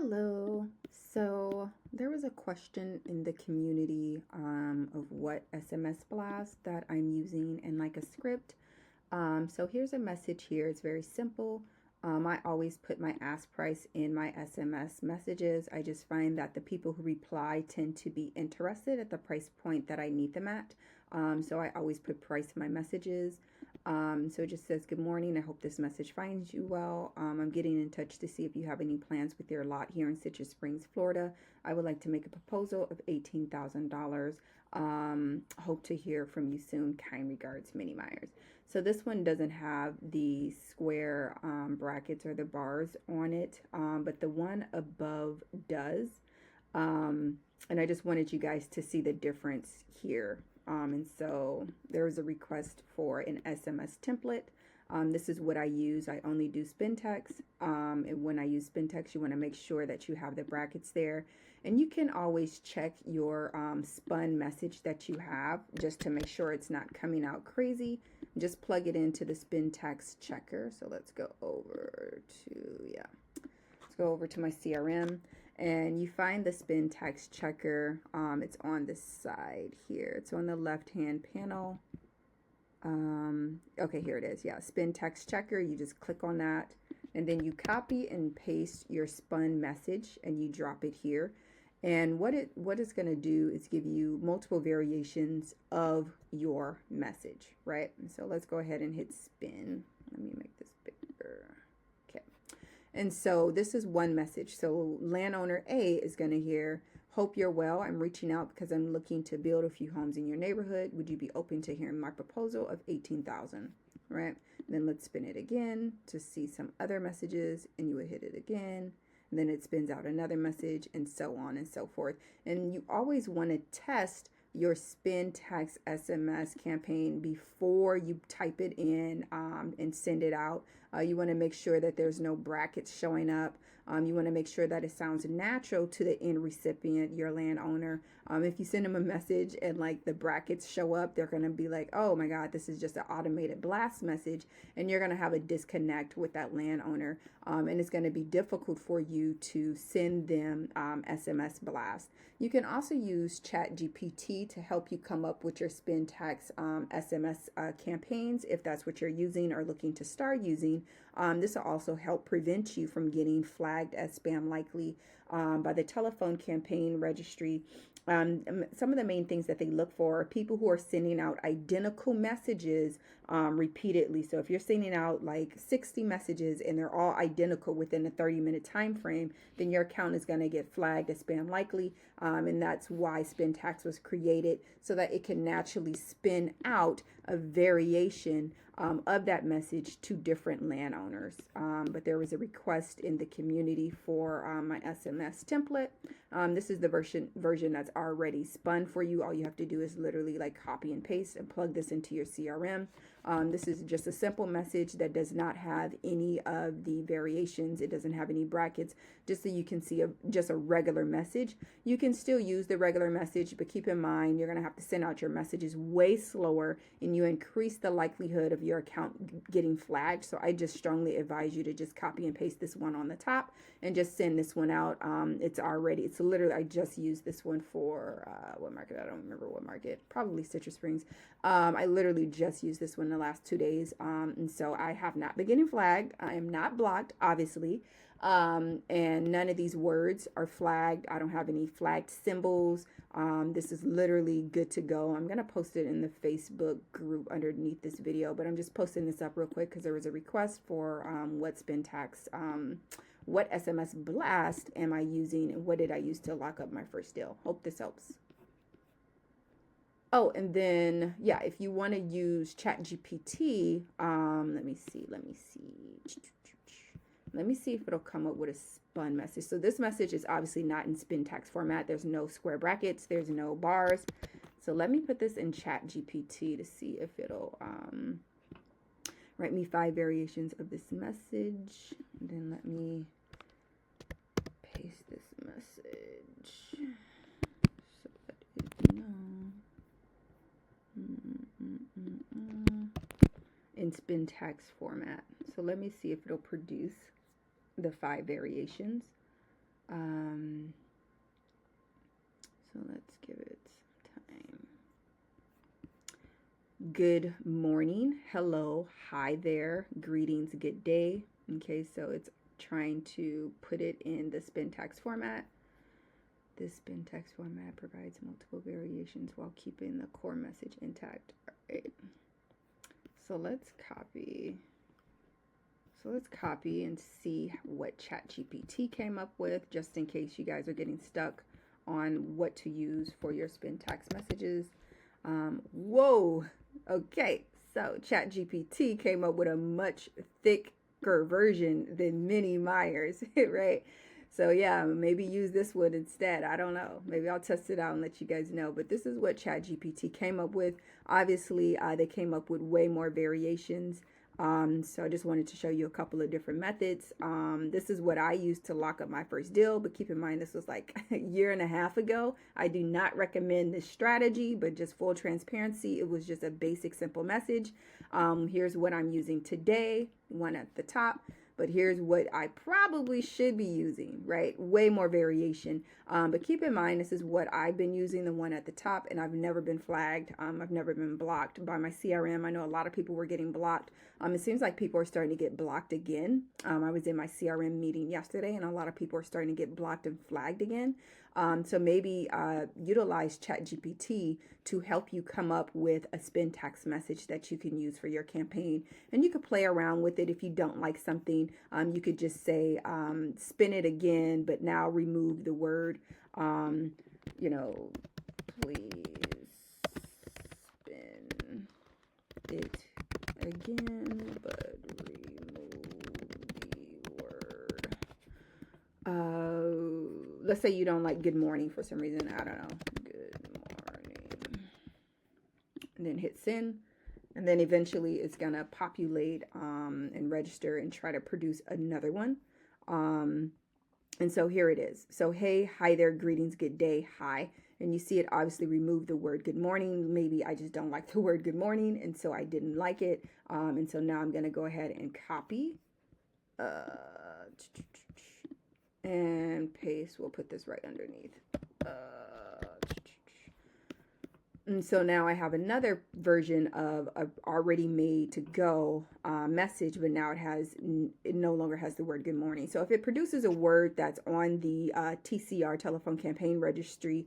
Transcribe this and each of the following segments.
Hello. So there was a question in the community of what SMS Blast that I'm using in like a script. So here's a message here. It's very simple. I always put my ask price in my SMS messages. I just find that the people who reply tend to be interested at the price point that I need them at. So I always put price in my messages. So it just says, good morning. I hope this message finds you well. I'm getting in touch to see if you have any plans with your lot here in Citrus Springs, Florida. I would like to make a proposal of $18,000. Hope to hear from you soon. Kind regards, Minnie Myers. So this one doesn't have the square brackets or the bars on it, but the one above does. And I just wanted you guys to see the difference here. And so there was a request for an SMS template. This is what I use. I only do SpinTax. And when I use SpinTax, you want to make sure that you have the brackets there. And you can always check your spun message that you have just to make sure it's not coming out crazy. Just plug it into the SpinTax checker. So let's go over to my CRM. And you find the SpinTax checker. It's on the side here. It's on the left-hand panel. Okay, here it is. Yeah, SpinTax checker. You just click on that, and then you copy and paste your spun message, and you drop it here. And what it's going to do is give you multiple variations of your message, right? And so let's go ahead and hit spin. Let me make this bigger. And so this is one message. So landowner A is going to hear, hope you're well. I'm reaching out because I'm looking to build a few homes in your neighborhood. Would you be open to hearing my proposal of $18,000? Right? Then let's spin it again to see some other messages, and you would hit it again. And then it spins out another message, and so on and so forth. And you always want to test your SpinTax SMS campaign before you type it in and send it out. You want to make sure that there's no brackets showing up. You want to make sure that it sounds natural to the end recipient, your landowner. If you send them a message and like the brackets show up, they're going to be like, oh my God, this is just an automated blast message. And you're going to have a disconnect with that landowner. And it's going to be difficult for you to send them SMS blast. You can also use Chat GPT to help you come up with your SpinTax SMS campaigns if that's what you're using or looking to start using. This will also help prevent you from getting flagged as spam likely by the telephone campaign registry. Some of the main things that they look for are people who are sending out identical messages repeatedly. So if you're sending out like 60 messages and they're all identical within a 30-minute time frame, then your account is going to get flagged as spam likely. And that's why SpinTax was created, so that it can naturally spin out a variation of that message to different landowners. But there was a request in the community for my SMS template. This is the version that's already spun for you. All you have to do is literally like copy and paste and plug this into your CRM. This is just a simple message that does not have any of the variations. It doesn't have any brackets, just so you can see just a regular message. You can still use the regular message, but keep in mind you're going to have to send out your messages way slower, and you increase the likelihood of your account getting flagged. So I just strongly advise you to just copy and paste this one on the top and just send this one out. It's literally, I just used this one for what market? I don't remember what market, probably Citrus Springs. I literally just used this one in the last 2 days. And so I have not been getting flagged. I am not blocked, obviously. And none of these words are flagged. I don't have any flagged symbols. This is literally good to go. I'm going to post it in the Facebook group underneath this video, but I'm just posting this up real quick because there was a request for what SpinTax, what SMS blast am I using, and what did I use to lock up my first deal. Hope this helps. Oh, and then, yeah, if you want to use Chat GPT, let me see if it'll come up with a spun message. So this message is obviously not in SpinTax format. There's no square brackets. There's no bars. So let me put this in Chat GPT to see if it'll write me 5 variations of this message. And then let me paste this message so that it knows. In SpinTax format. So let me see if it'll produce the 5 variations. So let's give it time. Good morning, hello, hi there, greetings, good day. Okay, so it's trying to put it in the SpinTax format. This SpinTax format provides multiple variations while keeping the core message intact. All right. So let's copy. So let's copy and see what Chat GPT came up with, just in case you guys are getting stuck on what to use for your SpinTax messages. Whoa. Okay. So Chat GPT came up with a much thicker version than Minnie Myers, right? So yeah, maybe use this one instead. I don't know. Maybe I'll test it out and let you guys know. But this is what Chat GPT came up with. Obviously, they came up with way more variations. So I just wanted to show you a couple of different methods. This is what I used to lock up my first deal, but keep in mind this was like a year and a half ago. I do not recommend this strategy, but just full transparency, it was just a basic, simple message. Here's what I'm using today, one at the top. But here's what I probably should be using, right? Way more variation. But keep in mind, this is what I've been using, the one at the top, and I've never been flagged. I've never been blocked by my CRM. I know a lot of people were getting blocked. It seems like people are starting to get blocked again. I was in my CRM meeting yesterday, and a lot of people are starting to get blocked and flagged again. So maybe utilize ChatGPT to help you come up with a SpinTax message that you can use for your campaign. And you could play around with it. If you don't like something, you could just say, spin it again, but now remove the word, you know, please spin it again, but remove the word. Let's say you don't like good morning for some reason. I don't know. Good morning. And then hit send. And then eventually it's going to populate and register and try to produce another one. And so here it is. So, hey, hi there, greetings, good day, hi. And you see it obviously removed the word good morning. Maybe I just don't like the word good morning, and so I didn't like it. And so now I'm going to go ahead and copy and paste. We'll put this right underneath. And so now I have another version of a already made to go message, but now it no longer has the word good morning. So if it produces a word that's on the TCR telephone campaign registry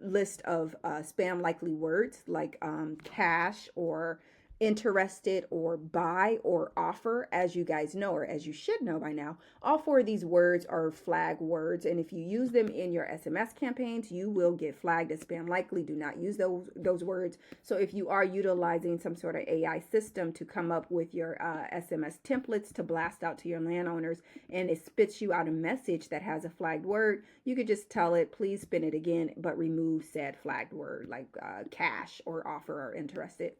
list of spam likely words like cash or interested or buy or offer, as you guys know, or as you should know by now, all four of these words are flag words, and if you use them in your SMS campaigns, you will get flagged as spam likely. Do not use those words. So if you are utilizing some sort of AI system to come up with your SMS templates to blast out to your landowners, and it spits you out a message that has a flagged word, you could just tell it, please spin it again, but remove said flagged word like cash or offer or interested.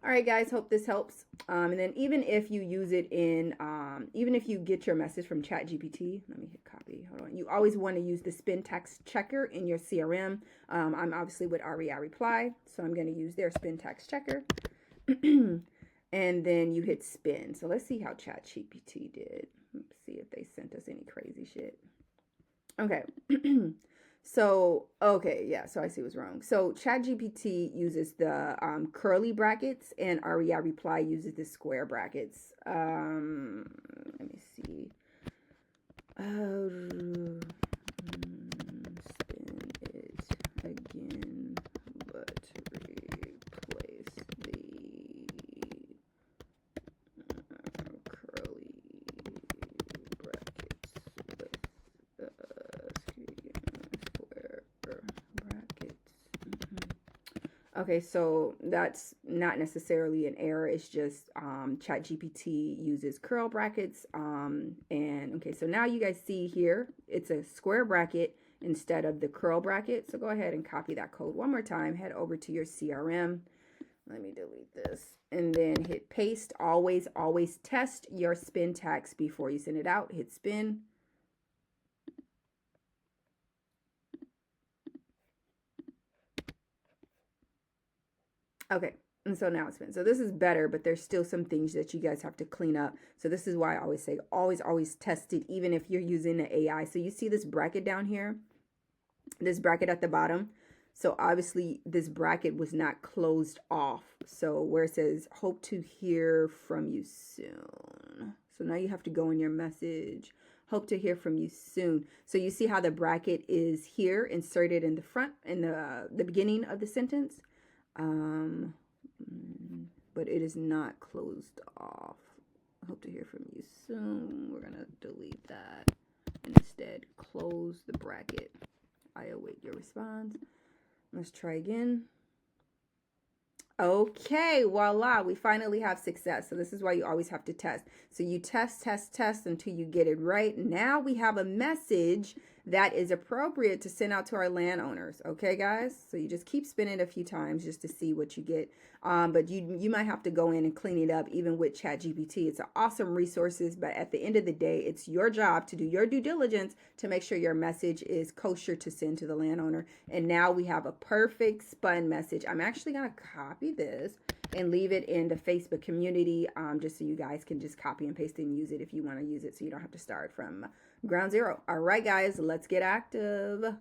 All right, guys, hope this helps. And then even if you use it in, even if you get your message from Chat GPT, let me hit copy. Hold on. You always want to use the SpinTax checker in your CRM. I'm obviously with REI Reply, so I'm going to use their SpinTax checker. And then you hit spin. So let's see how Chat GPT did. Let's see if they sent us any crazy shit. Okay. So, okay, yeah, so I see what's wrong. So ChatGPT uses the curly brackets and REI Reply uses the square brackets. Let me see. Spin it again, but replace the curly brackets with square brackets. Okay, so that's not necessarily an error. It's just ChatGPT uses curl brackets. And okay, so now you guys see here, it's a square bracket instead of the curl bracket. So go ahead and copy that code one more time. Head over to your CRM. Let me delete this. And then hit paste. Always test your SpinTax before you send it out. Hit spin. Okay, And so now it's been. So this is better, but there's still some things that you guys have to clean up. So this is why I always say, always test it, even if you're using the AI. So you see this bracket down here, this bracket at the bottom. So obviously this bracket was not closed off. So where it says, hope to hear from you soon. So now you have to go in your message. Hope to hear from you soon. So you see how the bracket is here, inserted in the front, in the beginning of the sentence. But it is not closed off. Hope to hear from you soon. We're going to delete that. And instead, close the bracket. I await your response. Let's try again. Okay, voila, we finally have success. So this is why you always have to test. So you test until you get it right. Now we have a message that is appropriate to send out to our landowners. Okay, guys? So you just keep spinning it a few times just to see what you get. But you might have to go in and clean it up even with Chat GPT. It's an awesome resources, but at the end of the day, it's your job to do your due diligence to make sure your message is kosher to send to the landowner. And now we have a perfect spun message. I'm actually going to copy this and leave it in the Facebook community just so you guys can just copy and paste it and use it if you want to use it, so you don't have to start from ground zero. All right, guys, let's get active.